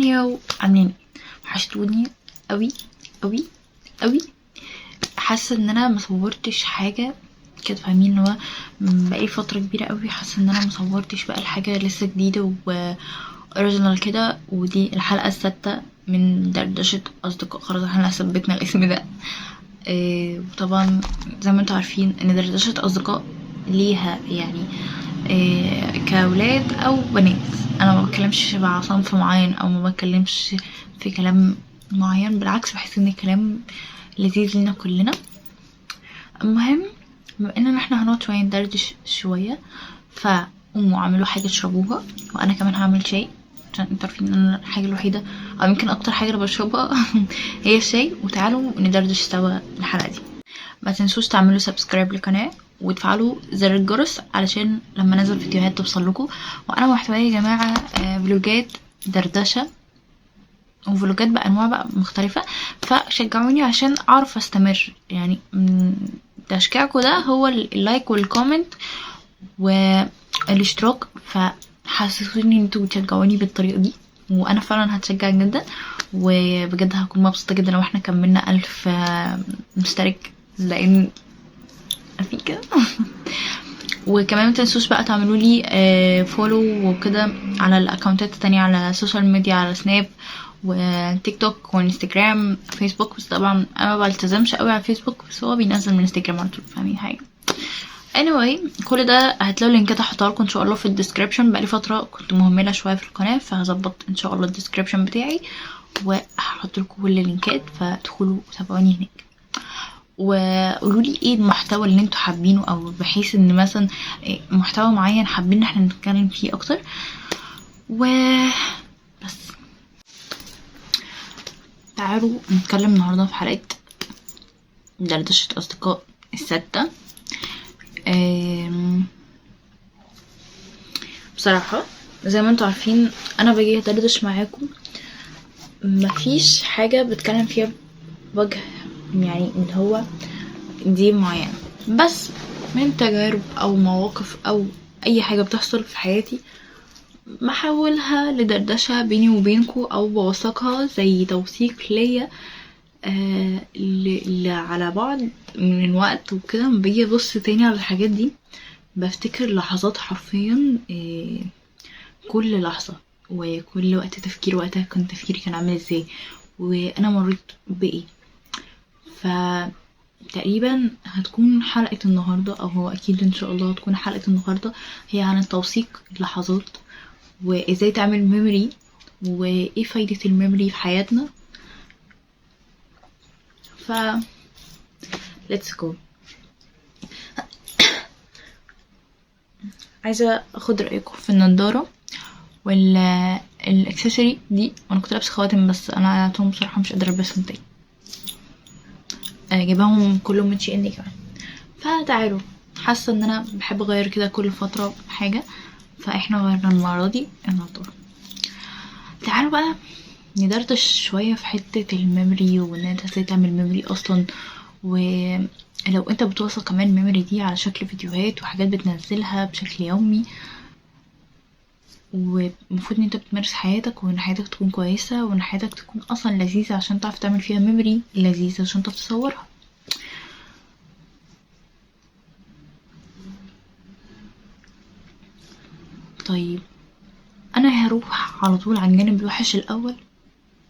هيو عاملين وحشتوني قوي قوي قوي. حاسه ان انا مصورتش حاجه كده، فاهمين؟ اللي هو بقالي فتره كبيره قوي حاسه ان انا مصورتش بقى الحاجه لسه جديده اوريجينال كده. ودي الحلقه السادسه من دردشه اصدقاء، خلاص احنا ثبتنا الاسم ده. وطبعا زي ما انتوا عارفين ان دردشه اصدقاء ليها يعني كاولاد او بنات. انا ما بتكلمش مع صنف معين او ما بتكلمش في كلام معين، بالعكس بحس ان الكلام لذيذ لنا كلنا. المهم بما اننا احنا هنقعد شويه ندردش شويه، فقوموا اعملوا حاجه تشربوها وانا كمان هعمل شاي، عشان انتوا عارفين ان انا الحاجه الوحيده او يمكن اكتر حاجه انا بشربها هي الشاي. وتعالوا ندردش سوا الحلقه دي. ما تنسوش تعملوا سبسكرايب للقناه وتفعلوا زر الجرس علشان لما انزل فيديوهات توصل لكم. وانا محتوى يا جماعه فلوجات دردشه وفلوجات بانواع بقى مختلفه، فشجعوني عشان اعرف استمر. يعني تشجيعكم ده هو اللايك والكومنت والاشتراك، فحسسوني ان انتوا بتشجعوني بالطريقه دي وانا فعلا هتشجع جدا. وبجد هكون مبسوطه جدا لو احنا كملنا 1000 مشترك، لان في كده وكمان متنسوش بقى تعملوا لي فولو وكده على الاكونتات التانية على السوشيال ميديا، على سناب وتيك توك وانستجرام فيسبوك. بس طبعا انا ما بلتزمش قوي على فيسبوك، بس هو بينزل من انستجرام على طول، فاهمين حاجه؟ anyway كل ده هتلاقوا اللينكات هحطها لكم ان شاء الله في الديسكريبشن. بقالي فتره كنت مهمله شويه في القناه، فهظبط ان شاء الله الديسكريبشن بتاعي وهحط لكم كل اللينكات، فادخلوا تابعوني هناك. وقولوا لي ايه المحتوى اللي انتوا حابينه، او بحيث ان مثلا محتوى معين حابين ان احنا نتكلم فيه اكتر. بس تعالوا نتكلم النهارده في حلقه دردشه اصدقاء السادسه. بصراحه زي ما انتوا عارفين انا باجي ادردش معاكم، مفيش حاجه بتكلم فيها بوجه يعني اللي هو دي معينه، بس من تجارب او مواقف او اي حاجه بتحصل في حياتي بحولها لدردشه بيني وبينكو، او بوثقها زي توثيق ليا على بعض من وقت وكده. لما باجي ابص تاني على الحاجات دي بفتكر لحظات حرفيا، كل لحظه وكل وقت تفكير وقتها كان تفكيري كان عامل ازاي وانا مريت بايه. فتقريبا هتكون حلقة النهاردة، او هو اكيد ان شاء الله هتكون حلقة النهاردة هي عن توثيق اللحظات وازاي تعمل ميموري وايه فايدة الميموري في حياتنا. ف let's go. عايزة اخد رأيكم في النضارة والاكسسوري دي. انا كنت لابسه خواتم بس انا عطيتهم بصراحة مش قادرة البسهم تاني، جايباهم كلهم من شي ان كمان. فتعالوا، حاسه ان انا بحب اغير كده كل فتره حاجه، فاحنا غيرنا المره دي النضاره. تعالوا بقى ندردش شويه في حته الميموري وان انت ازاي تعمل ميموري اصلا، ولو انت بتوصل كمان ميموري دي على شكل فيديوهات وحاجات بتنزلها بشكل يومي، ومفروض ان انت بتمارس حياتك وان حياتك تكون كويسه وان حياتك تكون اصلا لذيذه عشان تعرف تعمل فيها ميموري لذيذه عشان تعرف تصورها. طيب انا هروح على طول على الجانب الوحش الاول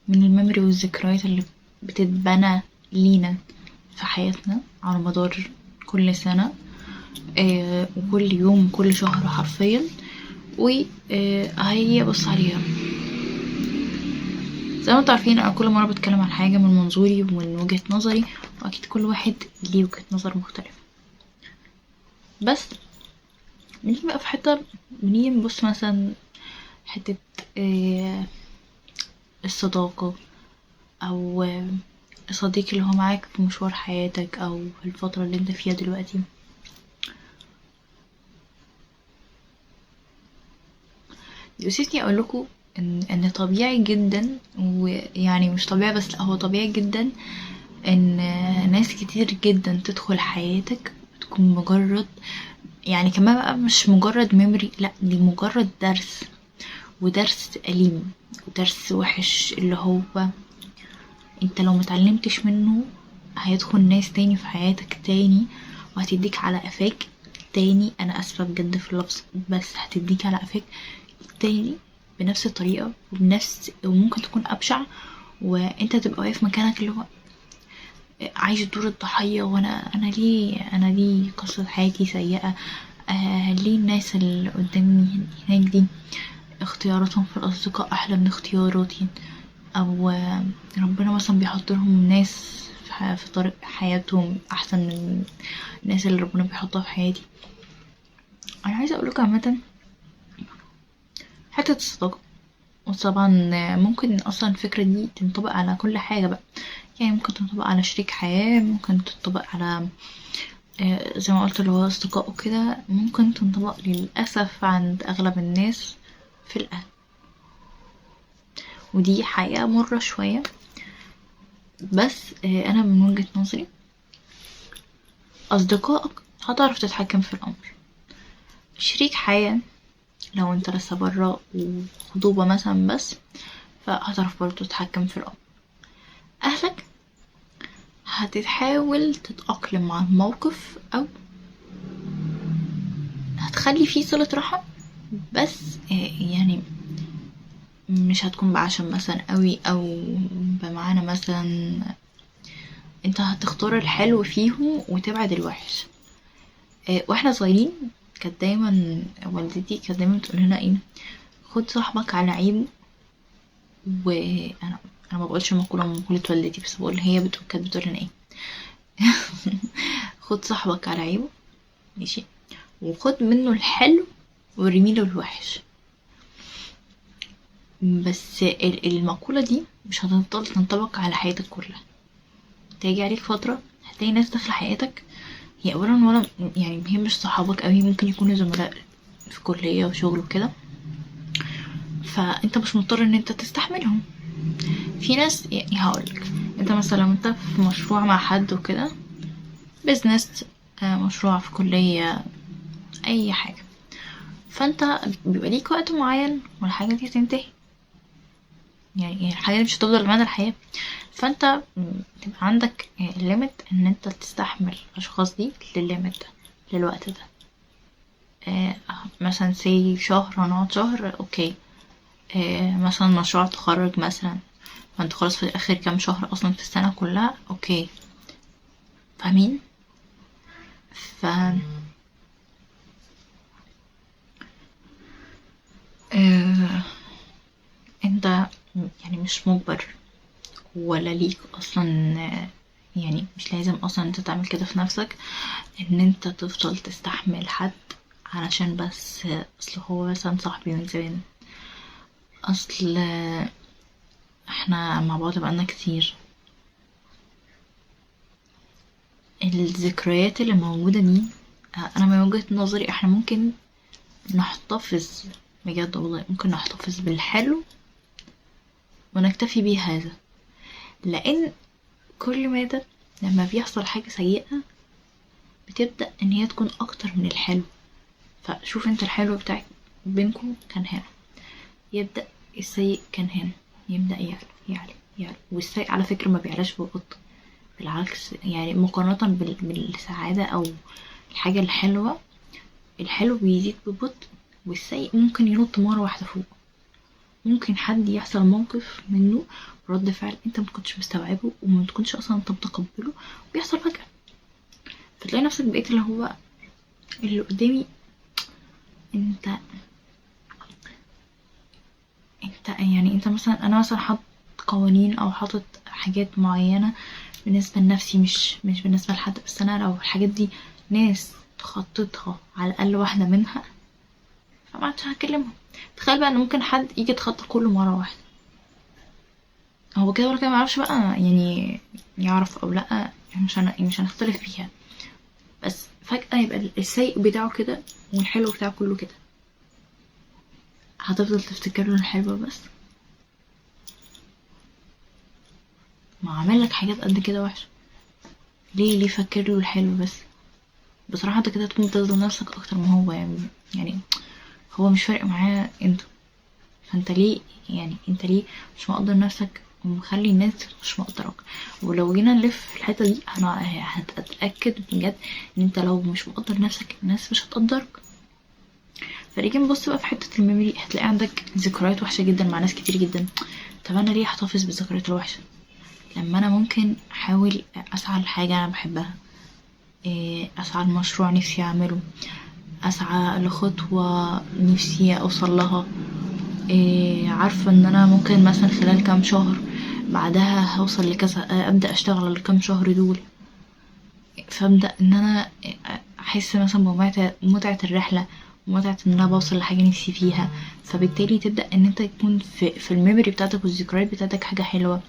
من الميموري والذكريات اللي بتتبنى لينا في حياتنا على مدار كل سنة وكل يوم كل شهر حرفيا. وهي بص عليها زي ما انتوا عارفين انا كل مرة بتكلم عن حاجة من منظوري ومن وجهة نظري، واكيد كل واحد ليه وجهة نظر مختلفة. بس بنيجي بقى في حتة بنيجي نبص مثلا حتة الصداقة او الصديق اللي هو معاك في مشوار حياتك او في الفترة اللي انت فيها دلوقتي. يوسفني اقول لكم ان طبيعي جدا، ويعني مش طبيعي بس لا هو طبيعي جدا ان ناس كتير جدا تدخل حياتك تكون مجرد يعني كمان بقى مش مجرد ميموري، لا دي مجرد درس ودرس أليم ودرس وحش، اللي هو انت لو متعلمتش منه هيدخل ناس تاني في حياتك تاني وهتديك على قفاك تاني. انا اسفة بجد في اللفظ، بس هتديك على قفاك تاني بنفس الطريقة وممكن تكون ابشع، وانت تبقى واقف مكانك اللي هو عايش دور الضحية. انا ليه قصة حياتي سيئة؟ ليه الناس اللي قدامي هناك دي اختياراتهم في الأصدقاء أحلى من اختياراتي؟ أو ربنا مثلا بيحط لهم ناس في طريق حياتهم أحسن من الناس اللي ربنا بيحطها في حياتي. أنا عايزة أقولك عامة حتة الصداقة، وطبعا ممكن أصلا الفكرة دي تنطبق على كل حاجة بقى. يعني ممكن تنطبق على شريك حياة، ممكن تنطبق على زي ما قلت اللي هو أصدقاء وكده، ممكن تنطبق للأسف عند أغلب الناس في الأهل، ودي حقيقة مرة شوية. بس أنا من وجهة نظري أصدقائك هتعرف تتحكم في الأمر. شريك حياة لو انت لسه برا وخطوبة مثلا بس، فهتعرف برضه تتحكم في الأمر. أهلك هتحاول تتأقلم مع الموقف أو هتخلي فيه صلة رحم، بس يعني مش هتكون بعشم مثلا قوي، أو بمعنى مثلا انت هتختار الحلو فيهم وتبعد الوحش. واحنا صغيرين كانت دايما والدتي كانت دايما تقول لنا ايه، خد صاحبك على عيبه. وانا ما بقولش مقولة والدتي، بس بقول هي كانت بتقول لنا ايه خد صاحبك على عيبه، ماشي، وخد منه الحلو ورميله الوحش. بس المقولة دي مش هتفضل تنطبق على حياتك كلها. تيجي عليك فترة هتلاقي ناس داخلة حياتك هي اولا ولا يعني هي مش صحابك اوي، ممكن يكونوا زملاء في كلية وشغل وكده، فانت مش مضطر ان انت تستحملهم. في ناس يعني هقولك، انت مثلا لو انت في مشروع مع حد وكده، بيزنس، مشروع في كلية، اي حاجة، فانت بيبقى ليك وقت معين والحاجة دي هتنتهي. يعني الحاجة دي مش هتفضل مدى الحياة، فانت تبقى عندك ليميت ان انت تستحمل الاشخاص دي للليميت ده، للوقت ده. مثلا سي شهر، هنقعد شهر اوكي. مثلا مشروع تخرج مثلا، فانت خلاص في اخر كام شهر اصلا في السنة كلها، اوكي، فاهمين؟ ف آه، انت يعني مش مجبر ولا ليك اصلا، يعني مش لازم اصلا انت تعمل كده في نفسك ان انت تفضل تستحمل حد علشان بس اصل هو مثلا صاحبي من زمان، اصل احنا مع بعض بقالنا كتير. الذكريات اللي موجودة دي انا من وجهة نظري احنا ممكن نحتفظ، بجد والله ممكن نحتفظ بالحلو ونكتفي بيه هذا، لان كل مادة لما بيحصل حاجة سيئة بتبدأ ان هي تكون اكتر من الحلو. فشوف انت الحلو بتاعك بينكم كان هنا، يبدأ السيء كان هنا، يبدأ يعلى يعلى يعلى. والسيء على فكرة ما بيعلاش ببطء، بالعكس، يعني مقارنة بالسعادة او الحاجة الحلوة، الحلو بيزيد ببطء والسيء ممكن ينط مرة واحدة فوق. ممكن حد يحصل موقف منه رد فعل انت ما تكونش مستوعبه وما تكونش اصلا انت متقبله، وبيحصل فجأة، فتلاقي نفسك بقيت اللي هو اللي قدامي انت يعني انت مثلا، انا مثلا حاطط قوانين او حاطط حاجات معينة بالنسبة لنفسي، مش بالنسبة لحد، بس انا لو الحاجات دي ناس تخططها على الاقل واحدة منها فما عادش هكلمهم. تخيل بقى ان ممكن حد يجي يتخطى كله مرة واحدة، هو كده ولا كده معرفش بقى، يعني يعرف او لا، يعني مش هنختلف فيها، بس فجأة يبقى السيء بتاعه كده والحلو بتاعه كله كده، هتفضل تفتكر له الحلو بس؟ ما عمل لك حاجات قد كده وحشة، ليه فكر له الحلو بس؟ بصراحة انت كده تكون بتظلم نفسك اكتر ما هو، يعني هو مش فارق معاه انت، فانت ليه يعني انت ليه مش مقدر نفسك ومخلي الناس مش مقدرك؟ ولو جينا نلف في الحته دي انا هتاكد بجد ان انت لو مش مقدر نفسك الناس مش هتقدرك. فنيجي نبص بقى في حته الميموري، هتلاقي عندك ذكريات وحشه جدا مع ناس كتير جدا. طب انا ليه احتفظ بالذكريات الوحشه لما انا ممكن احاول اسعى لحاجه انا بحبها، اسعى لمشروع نفسي اعمله، اسعى لخطوه نفسي اوصل لها، عارفه ان انا ممكن مثلا خلال كام شهر بعدها هوصل لكذا، ابدا اشتغل على الكام شهر دول، فابدا ان انا احس مثلا بمتعه الرحله ومتعه ان انا بوصل لحاجه نفسي فيها. فبالتالي تبدا ان انت يكون في الميموري بتاعتك والذكريات بتاعتك حاجه حلوه.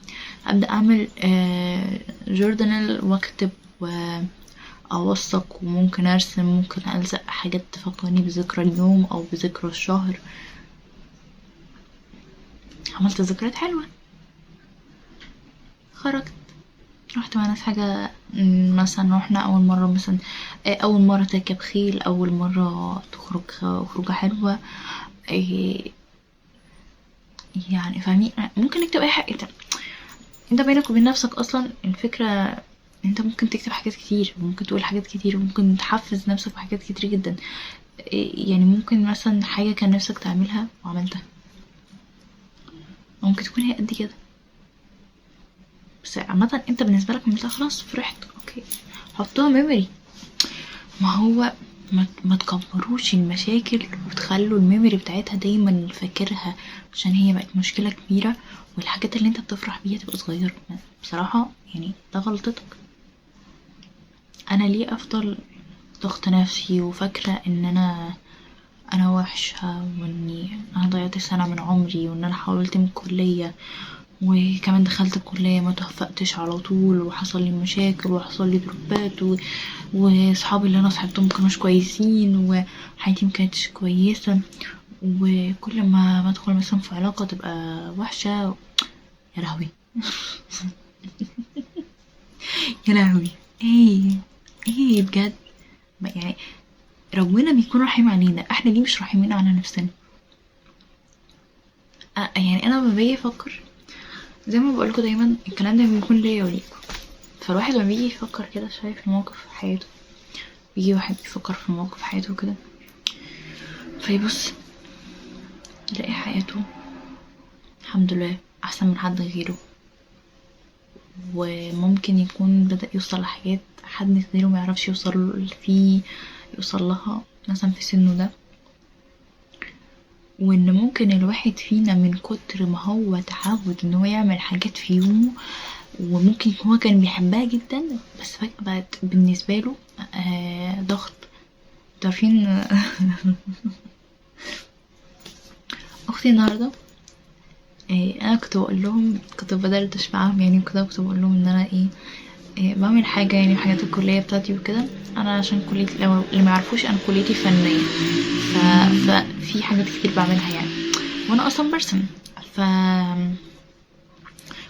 ابدا اعمل جورنال واكتب واوثق، وممكن ارسم، ممكن الزق حاجات تفكرني بذكرى اليوم او بذكرى الشهر. عملت ذكريات حلوه، خرجت رحت مع ناس حاجة، مثلا رحنا أول مرة مثلا أول مرة تركب خيل، أول مرة تخرج خروجة حلوة، يعني فاهمين. ممكن نكتب أي حاجة انت بينك وبين نفسك أصلا. الفكرة انت ممكن تكتب حاجات كتير، وممكن تقول حاجات كتير، وممكن تحفز نفسك بحاجات كتير جدا. يعني ممكن مثلا حاجة كان نفسك تعملها وعملتها، ممكن تكون هي قد كده، بس عامة انت بالنسبة لك عملتها خلاص فرحت اوكي، حطوها ميموري. ما هو ما تكبروش المشاكل وتخلوا الميموري بتاعتها دايما فاكرها عشان هي بقت مشكلة كبيرة، والحاجات اللي انت بتفرح بيها تبقى صغيرة. بصراحة يعني ده غلطتك. انا ليه افضل ضغط نفسي وفاكرة ان انا وحشة، واني انا ضيعت سنة من عمري، وان انا حاولت من الكلية وكمان دخلت الكلية ما توفقتش على طول، وحصل لي مشاكل وحصل لي دروبات وصحابي اللي انا صاحبتهم مكانوش كويسين، وحياتي مكانتش كويسة، وكل ما ادخل مثلا في علاقة تبقى وحشة. يا لهوي يا لهوي، ايه بجد. يعني ربنا بيكون رحيم علينا، احنا ليه مش رحيمين على نفسنا؟ يعني انا لما باجي افكر زي ما بقولكوا دايما الكلام ده بيكون ليا وليكوا، فالواحد لما بيجي يفكر كده شوية في موقف في حياته، بيجي واحد يفكر في موقف في حياته كده فيبص يلاقي حياته الحمد لله احسن من حد غيره، وممكن يكون بدأ يوصل لحاجات حد غيره ما يعرفش يوصل لها مثلا في سنه ده. وان ممكن الواحد فينا من كتر ما هو تعود ان هو يعمل حاجات في يومه، وممكن يكون هو كان بيحبها جدا بس فجأة بقت بالنسبة له ضغط. تعرفين اختي النهارده انا كنت بقول لهم، كنت بدردش معاهم يعني وكده، كنت بقول لهم ان انا بعمل حاجه يعني حاجات الكليه بتاعتي وكده. انا عشان كليتي اللي ما يعرفوش انا كليتي فنيه، ففي حاجات كتير بعملها يعني، وانا اصلا برسم. ف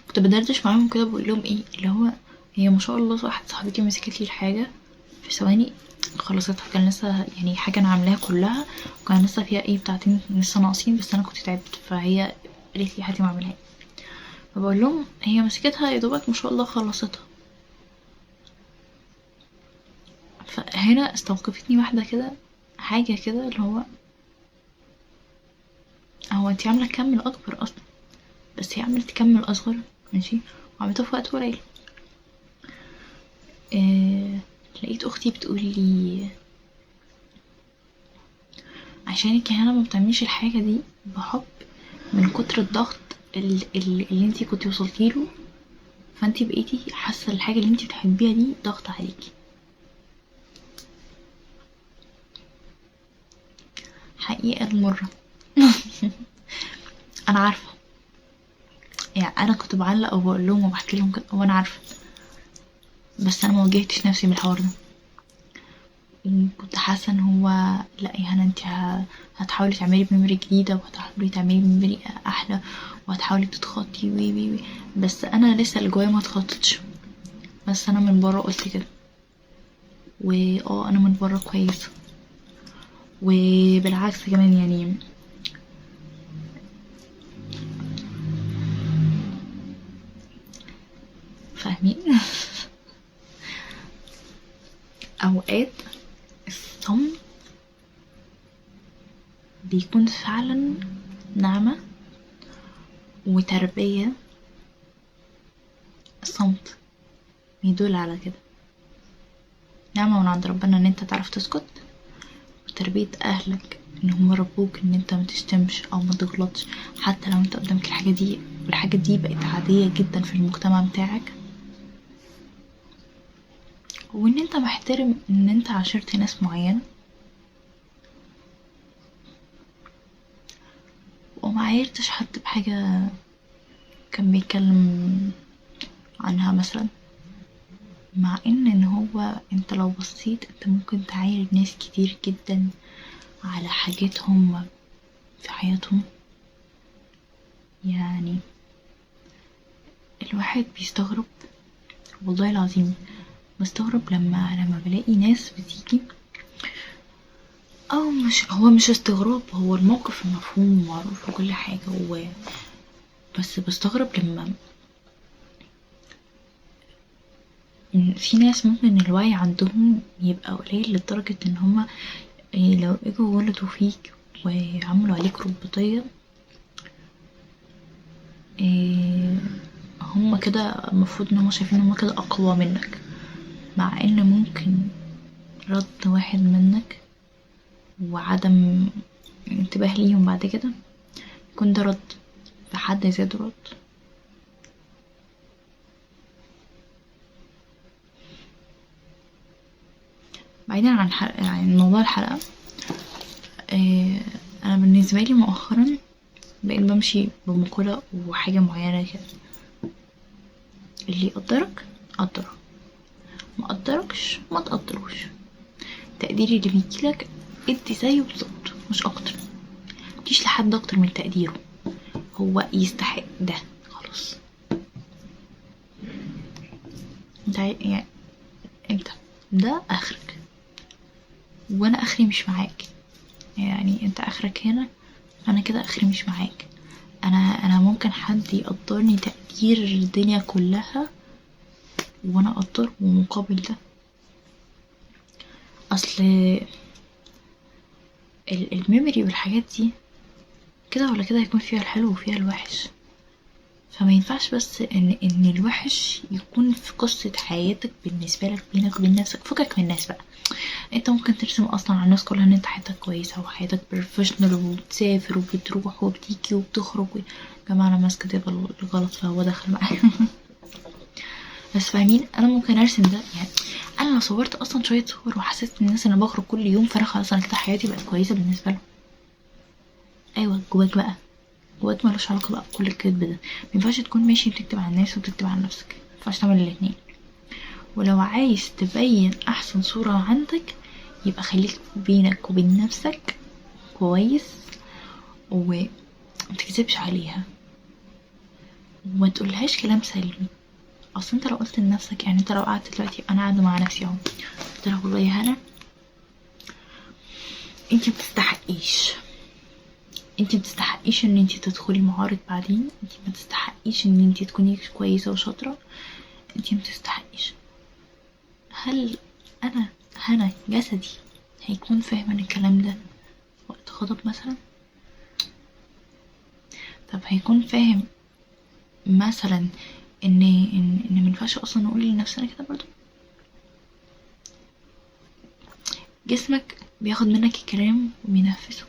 كنت بدردش معاهم كده بقول لهم اللي هو هي ما شاء الله واحد صاحبتي مسكت لي الحاجه في ثواني خلصتها. كان لسه يعني حاجه انا عاملاها كلها وكان لسه فيها بتاعتين لسه ناقصين، بس انا كنت تعبت فهي قالت لي هاتي واعملها. فبقول لهم هي مسكتها يا دوبك ما شاء الله خلصتها. فهنا استوقفتني واحده كده حاجه كده اللي هو انتي عامله كم الاكبر اصلا، بس هي عملت كم الاصغر ماشي وعملتها في وقت قليل. لقيت اختي بتقولي عشانك هنا ما بتعمليش الحاجه دي بحب، من كتر الضغط اللي انتي كنتي وصلتيله، فانتي بقيتي حاسه الحاجه اللي انتي بتحبيها دي ضغط عليكي. حقيقه المره انا عارفه، يعني انا كنت بعلق وبقول لهم وبحكي لهم كده وانا عارفه، بس انا ما واجهتش نفسي بالحوار ده. كنت حاسه ان هو لا يا هنا انتي هتحاولي تعملي ميموري جديده، وهتحاولي تعملي ميموري احلى، وهتحاولي تتخطي وي. بس انا لسه اللي جوايا ما اتخطتش، بس انا من بره قلت كده، انا من بره كويسه. وبالعكس كمان يعني فاهمين؟ اوقات الصمت بيكون فعلا نعمة وتربية. الصمت بيدل على كده، نعمة من عند ربنا ان انت تعرف تسكت، وتربية اهلك ان هم ربوك ان انت ما تشتمش او ما تغلطش حتى لو انت قدامك الحاجة دي، والحاجة دي بقت عادية جدا في المجتمع بتاعك، وان انت محترم ان انت عاشرت ناس معينة وما عايرتش حد بحاجة كان بيتكلم عنها مثلا، مع ان هو انت لو بصيت انت ممكن تعاير ناس كتير جدا على حاجاتهم في حياتهم. يعني الواحد بيستغرب، والله العظيم بستغرب لما بلاقي ناس بتيجي، او مش استغراب، هو الموقف المفهوم ومعروف وكل حاجة بس بستغرب لما في ناس ممكن الوعي عندهم يبقى قليل لدرجة ان هما لو اجوا ولدوا فيك وعملوا عليك رباطية هما كده المفروض ان هما شايفين هما كده اقوى منك، مع ان ممكن رد واحد منك وعدم انتباه ليهم بعد كده يكون ده رد في حد ذاته رد. بعيدا عن موضوع الحلقة، انا بالنسبة لي مؤخرا بقيت بمشي بمقولة وحاجة معينة كده: اللي يقدرك قدره، ما قدركش ما تقدروش، تقديري اللي بيجيلك ادي زيه بالظبط مش اكتر، متديش لحد اكتر من تقديره، هو يستحق ده خلاص. انت يعني انت ده اخرك وانا اخري مش معاك، يعني انت اخرك هنا، انا كده اخري مش معاك. انا ممكن حد يقدرني تقدير الدنيا كلها وانا اقدر ومقابل ده، اصل الميموري والحاجات دي كده ولا كده هيكون فيها الحلو وفيها الوحش، فما ينفعش بس ان الوحش يكون في قصة حياتك بالنسبة لك بينك وبين نفسك. فكك من الناس بقى، انت ممكن ترسم اصلا على الناس كلها ان انت حياتك كويسة وحياتك بروفيشنال وبتسافر وبتروح وبتيجي وبتخرج جماعة انا ماسكة ده بالغلط فهو دخل معايا بس فاهمين، انا ممكن ارسم ده، يعني انا لو صورت اصلا شوية صور وحسيت ان الناس انا بخرج كل يوم فانا خلاص انا كده حياتي بقت كويسة بالنسبة لهم. ايوه جواك بقى، جواك ملوش علاقة بقى بكل الكذب ده، مينفعش تكون ماشي بتكتب على الناس وبتكتب على نفسك، مينفعش تعمل الاتنين. ولو عايز تبين احسن صورة عندك يبقى خليك بينك وبين نفسك كويس ومتكذبش عليها وما تقولهاش كلام سلبي. اصل انت لو قلت لنفسك، يعني انت لو قعدت دلوقتي انا قاعدة مع نفسي اهو قلت لها والله يا هنا انتي متستحقيش ان انتي تدخلي معارض بعدين، انتي متستحقيش ان انتي تكوني كويسة وشاطرة، انتي متستحقيش. هل انا هنا جسدي هيكون فاهم ان الكلام ده وقت غضب مثلا؟ طب هيكون فاهم مثلا ان منفعش اصلا نقول لنفسنا كده برضو؟ جسمك بياخد منك الكلام وبينفسه،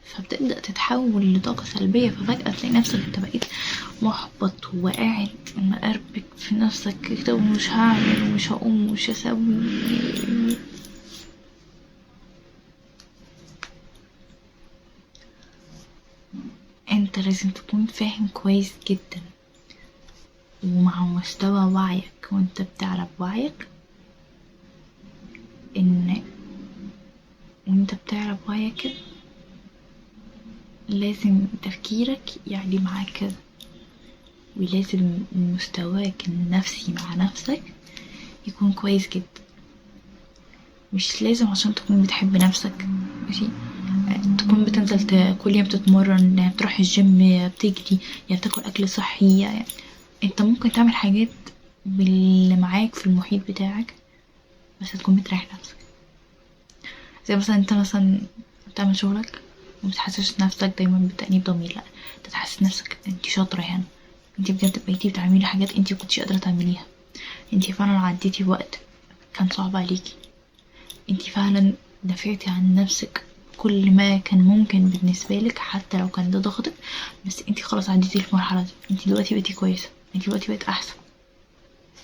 فبتبدأ تتحول لطاقة سلبية، ففجأة تلاقي نفسك انت بقيت محبط وقاعد مقربك في نفسك كده ومش هعمل ومش هقوم ومش هسوي. انت لازم تكون فاهم كويس جدا ومع مستوى وعيك وانت بتعرف وعيك وانت بتعرف وعيك كده لازم تفكيرك يعني معاك كده، ولازم مستواك النفسي مع نفسك يكون كويس جدا. مش لازم عشان تكون بتحب نفسك ماشي تكون بتنزل كل يوم تتمرن، بتروح الجيم، بتجري، يعني بتاكل اكل صحي، يعني انت ممكن تعمل حاجات باللي معاك في المحيط بتاعك بس هتكون بتريح نفسك. زي مثلا انت مثلا بتعمل شغلك ومتحسسش نفسك دايما بتأنيب ضمير، لا انت تحسس نفسك انت شاطرة هنا، انت بجد بقيتي بتعملي حاجات انت مكنتش قادرة تعمليها، انت فعلا عديتي وقت كان صعب عليكي، انت فعلا دافعتي عن نفسك كل ما كان ممكن بالنسبة لك حتى لو كان ده ضغطك، بس انت خلاص عديتي المرحلة دي، انت دلوقتي بقيتي كويسة، انت دلوقتي بقيت احسن،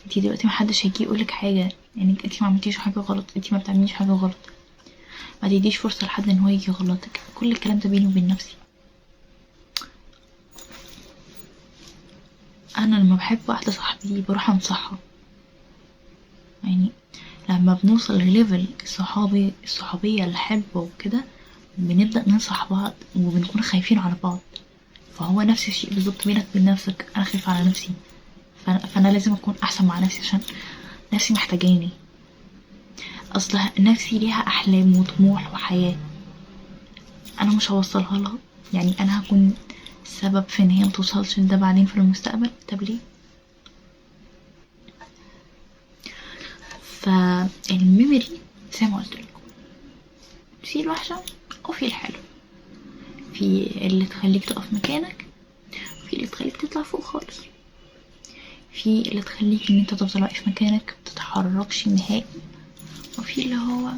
انت دلوقتي محدش هيجي يقولك حاجة يعني انت ما عملتيش حاجة غلط، انت ما بتعمليش حاجة غلط، ما تديش فرصة لحد ان هو يجي يغلطك. كل الكلام ده بيني وبين نفسي. انا لما بحب واحدة صاحبتي بروح انصحها، يعني لما بنوصل لليفل الصحوبية الحلوة وكده بنبدأ ننصح بعض وبنكون خايفين على بعض، فهو نفس الشيء بالظبط بينك وبين نفسك، انا خايفة على نفسي فانا لازم اكون احسن مع نفسي عشان نفسي محتاجاني، اصل نفسي ليها احلام وطموح وحياة انا مش هوصلها لها، يعني انا هكون سبب في ان هي متوصلش لده بعدين في المستقبل، طب ليه؟ فالميموري زي ما قلت لكم في الوحشة وفي الحلو، في اللي تخليك تقف مكانك وفي اللي تخليك تطلع فوق خالص، في اللي تخليك ان انت تفضل واقف مكانك متتحركش نهائي، وفي اللي هو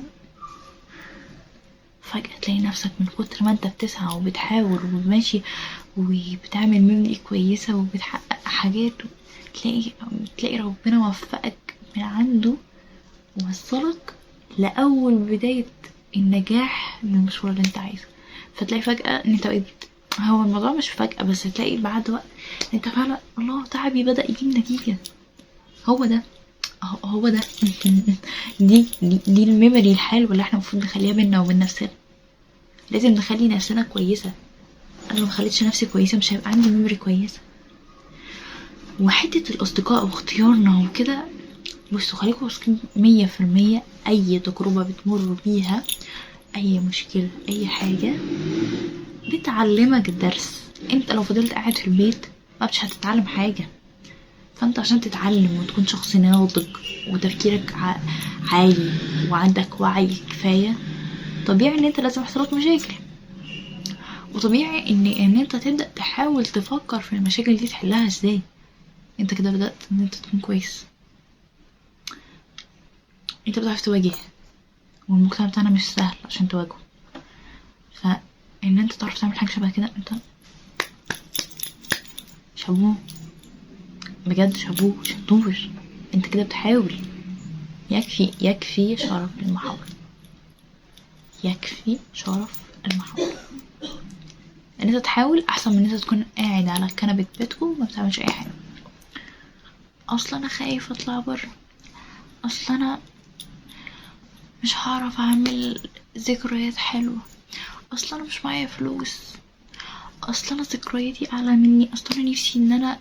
فجأة تلاقي نفسك من كتر ما انت بتسعى وبتحاول وماشي وبتعمل ميموري كويسة وبتحقق حاجات، تلاقي ربنا وفقك من عنده ووصلك لأول بداية النجاح للمشوار اللي انت عايزه، فتلاقي فجأة ان انت بقيت، هو الموضوع مش فجأة بس تلاقي بعد وقت انت فعلا الله تعبي بدأ يجيب نتيجة، هو ده هو ده دي الميموري الحلوة اللي احنا المفروض نخليها بينا وبين نفسنا، لازم نخلي نفسنا كويسة، انا لو مخليتش نفسي كويسة مش هيبقى عندي ميموري كويسة. وحتة الاصدقاء واختيارنا وكده، بصوا خليكم واثقين 100%، اي تجربة بتمر بيها، اي مشكلة، اي حاجة بتعلمك درس، انت لو فضلت قاعد في البيت ما مش هتتعلم حاجة، فانت عشان تتعلم وتكون شخص ناضج وتفكيرك عالي وعندك وعي كفاية، طبيعي ان انت لازم يحصلك مشاكل، وطبيعي ان انت تبدأ تحاول تفكر في المشاكل دي تحلها ازاي، انت كده بدأت ان انت تكون كويس، انت بتعرف تواجه، والمجتمع بتاعنا مش سهل عشان تواجهه، فان انت تعرف تعمل حاجة شبه كده انت شابوه، بجد شابوه شطور، انت كده بتحاول، يكفي شرف المحاولة، يكفي شرف المحاولة، ان انت تحاول احسن من ان انت تكون قاعد على كنبة بيتكم وما بتعملش اي حاجة، اصلا انا خايف اطلع بره، اصلا انا مش هعرف اعمل ذكريات حلوة، اصلا انا مش معايا فلوس، اصلا انا ذكرياتي اعلى مني، اصلا انا نفسي ان انا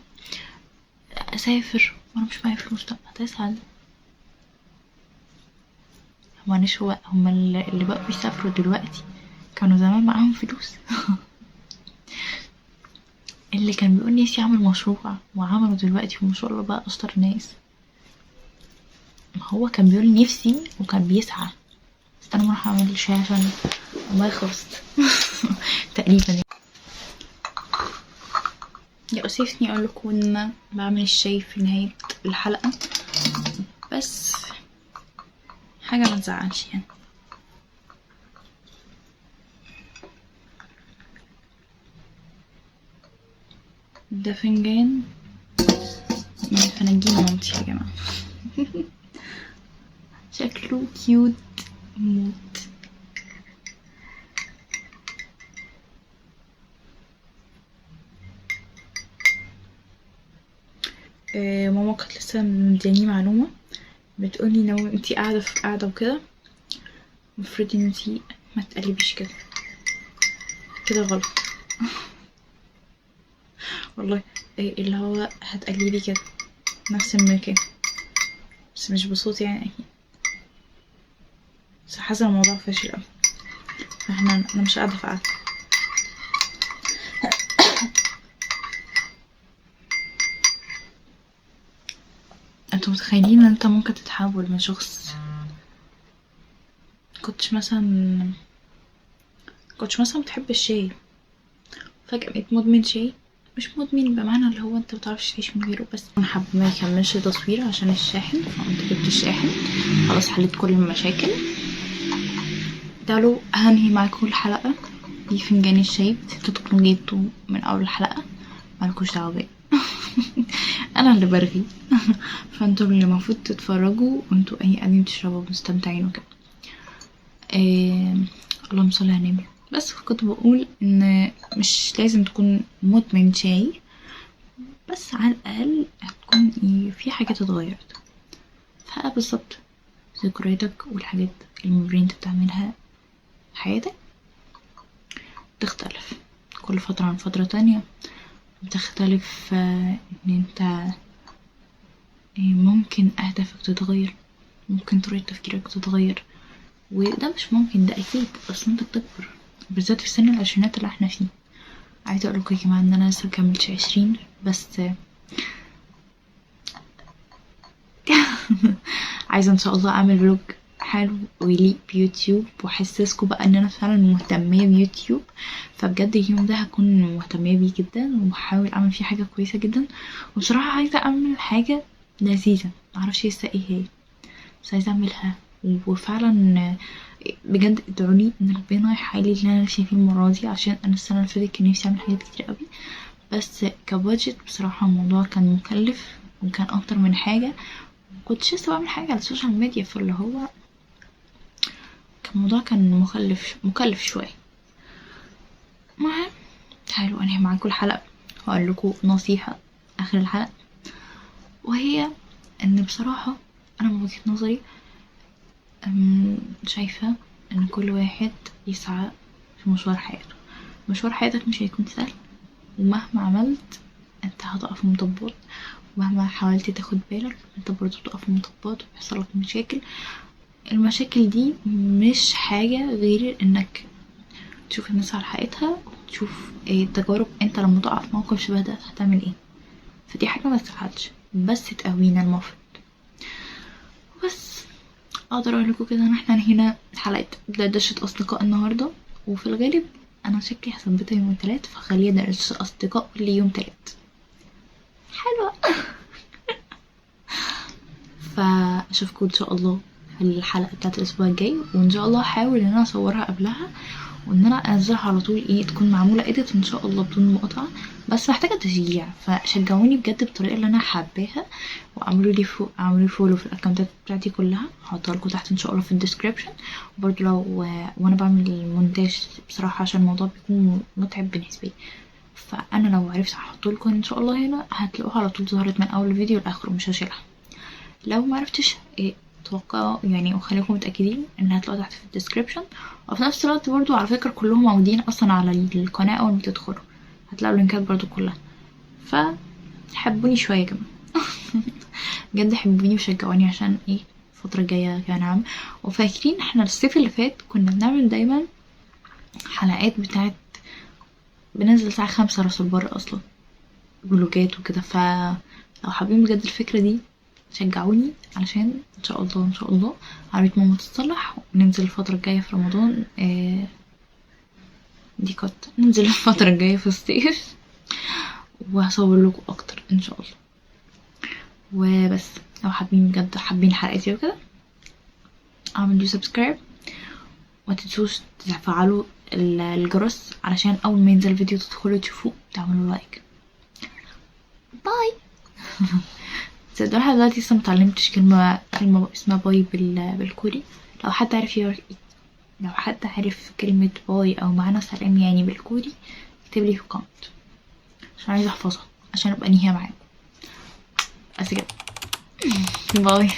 اسافر وانا مش معايا فلوس، طب هتسعد؟ هما اللي بقوا بيسافروا دلوقتي كانوا زمان معاهم فلوس اللي كان بيقول نفسي اعمل مشروع وعمله دلوقتي وما شاء الله بقى اشطر ناس، هو كان بيقول نفسي وكان بيسعى، استنى ما راح اعمل شاي عشان والله خلصت تقريبا يعني. يؤسفني اقول لكم ان انا بعمل الشاي في نهاية الحلقة، بس حاجة ما تزعلش يعني. ده فنجان من فناجين مامتي يا جماعة شكله كيوت موت. ماما كانت لسه مدياني معلومة بتقولي لو انتي قاعدة في قاعدة وكده المفروض ان انتي ما تقلبيش كده، كده غلط والله، اللي هو هتقلبي كده نفس المكان بس مش بصوت يعني اكيد، بس حاسة الموضوع فاشل اوي، انا مش قاعدة في قاعدة متخيلين ان انت ممكن تتحول من شخص كنتش مثلا بتحب الشاي، فجأة بقيت مدمن شاي؟ مش مدمن بمعنى اللي هو انت متعرفش تعيش من غيره، بس انا حابة ما يكملش تصوير عشان الشاحن، فقمت جبت الشاحن. خلاص حليت كل المشاكل. تعالوا هنهي معاكم الحلقة. دي فنجان الشاي تكونوا جبتوا من اول الحلقة، مالكوش دعوة بيا. انا اللي برغي. فانتوا اللي المفروض تتفرجوا وانتوا قاعدين تشربوا مستمتعين وكده. اللهم صل على النبي. بس كنت بقول ان مش لازم تكون مدمن شاي، بس على الاقل هتكون في حاجات اتغيرت. بالظبط ذكرياتك والحاجات المبرين انت بتعملها في حياتك تختلف كل فترة عن فترة تانية. بتختلف ان انت ممكن اهدافك تتغير، ممكن طريقة تفكيرك تتغير، وده مش ممكن، ده اكيد. اصلا انت بتكبر بالذات في سن العشرينات اللي احنا فيه. عايزه اقولكوا يا جماعه ان انا لسه مكملتش 20 بس. عايزه ان شاء الله اعمل فلوج حلو ويليق بيوتيوب واحسسكوا بقى ان انا فعلا مهتميه بيوتيوب. فبجد اليوم ده هكون مهتميه بيه جدا وبحاول اعمل فيه حاجه كويسه جدا. وبصراحه عايزه اعمل حاجه لذيذه، معرفش لسه ايه هي، بس عايزه اعملها. وفعلا بجد ادعولي ان ربنا يحققلي اللي انا نفسي فيه المره دي، عشان انا السنه اللي فاتت كان نفسي اعمل حاجات كتير قوي، بس كبادجت بصراحه الموضوع كان مكلف وكان اكتر من حاجه. كنتش لسه بعمل حاجه على السوشيال ميديا، فاللي هو الموضوع كان مكلف شويه. المهم تعالوا انهي معاكم الحلقه واقول لكم نصيحه اخر الحلقه، وهي ان بصراحه انا من وجهه نظري شايفه ان كل واحد يسعى في مشوار حياته. مشوار حياتك مش هيكون سهل، ومهما عملت انت هتقع في مطبات، ومهما حاولت تاخد بالك انت برضو بتقع في مطبات وبيحصلك مشاكل. المشاكل دي مش حاجة غير انك تشوف الناس على حقيقتها وتشوف تجارب انت لما تقع في موقف شبه ده هتعمل ايه. فدي حاجة ما تزعلش، بس تقوينا المفروض. بس اقدر اقول لكم كده ان احنا هنا حلقة دردشة اصدقاء النهاردة، وفي الغالب انا شكلي حسبتها يوم التلات، فخلينا دردشة اصدقاء كل يوم تلات. حلوة. فاشوفكم ان شاء الله في الحلقة بتاعت الاسبوع الجاي، وان شاء الله هحاول ان انا اصورها قبلها وان انا انزلها على طول تكون معمولة اديت ان شاء الله بدون مقاطعة، بس محتاجة تشجيع. فشجعوني بجد بالطريقة اللي انا حباها، واعملوا لي اعملوا فولو في الاكونتات بتاعتي كلها، هحطها لكم تحت ان شاء الله في الديسكريبشن. وبرضه لو وانا بعمل المونتاج بصراحة عشان الموضوع بيكون متعب بالنسبة لي، فانا لو عرفت هحط لكم ان شاء الله هنا هتلاقوها على طول ظهرت من اول الفيديو لاخره، مش هشيلها. لو ما عرفتش توقعوا وخليكم متاكدين ان هتلاقوا تحت في الديسكريبشن. وفي نفس الوقت برضو على فكره كلهم موجودين اصلا على القناه، اول ما تدخلوا هتلاقوا اللينكات برضو كلها. فحبوني شويه يا جماعه. بجد حبوني وشجعوني عشان الفتره الجايه كمان عام. وفاكرين احنا الصيف اللي فات كنا بنعمل دايما حلقات بتاعت بننزل الساعه 5 راس البر اصلا فلوجات وكده. فلو حابين بجد الفكره دي شجعوني، علشان ان شاء الله عربية ماما تتصلح وننزل الفترة الجاية في رمضان. ننزل الفترة الجاية في الصيف وهصور لكم اكتر ان شاء الله. وبس لو حابين بجد حلقتي وكده اعملوا سبسكرايب، ومتنسوش تفعلوا الجرس علشان اول ما ينزل فيديو تدخلوا تشوفوه تعملوا لايك. باي. تصدقوا لحد دلوقتي لسه متعلمتش كلمة اسمها باي بالكوري. لو حد عارف كلمة باي او معنى سلام يعني بالكوري اكتبلي في الكومنت عشان عايزة احفظها عشان ابقى انهيها معاكم. بس كده. باي.